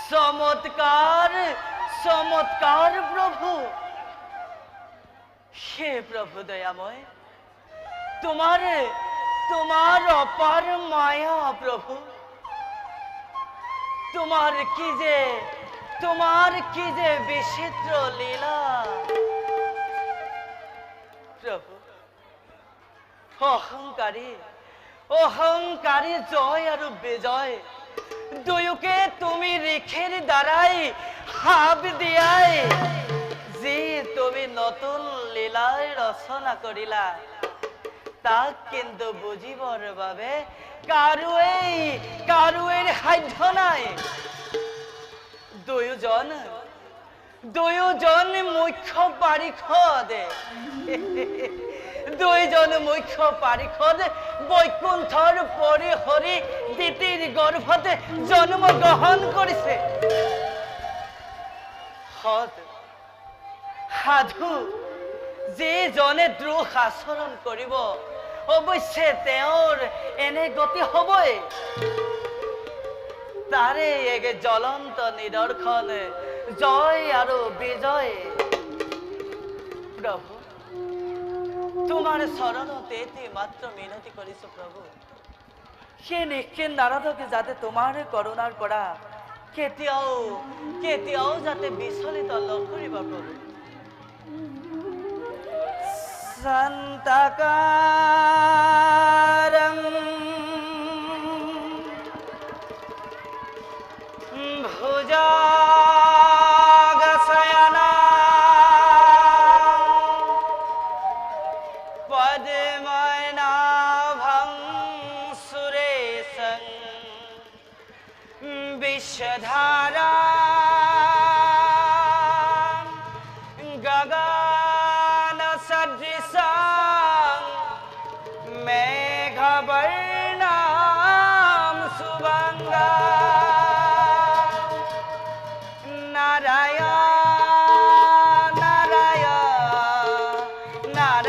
चमत्कार चमत्कार प्रभु हे प्रभु दयामय तुम्हारे तुम्हार अपार माया प्रभु तुम्हार की जे विचित्र लीला प्रभु अहंकारी अहंकारी जय और विजय दुयुके तुमी रेखेर द्वाराई हाब दियाई जी तुमी नतुन लीलाय रचना करिला ताक किन्तु बुझिबर भावे कारुएर साध्य नाई दुयोजन मुख्य पारिषद दुईजन मुख्य पारिषद बैकुंठर परिहरी दितिर गर्भते जन्म ग्रहण करिছে साधु जे जने द्रोह आचरण करिब अवश्य तेर एने गति हबई तारे एक ज्वलंत निदर्शन जय और विजय प्रभु तुम्हारे शरणते मात्र मिनती करिছো प्रभु সেই নিশ্চিত নারদকে যাতে তোমার করুণার পড়া কেতিয়াও যাতে বিচলিত নকৰিবা প্ৰভু শান্তকাৰং ভুজা पद्मनाभं सुरे विषधारा गगन सदृशं मेघवर्णं शुभंगा नारायण नारायण नारायण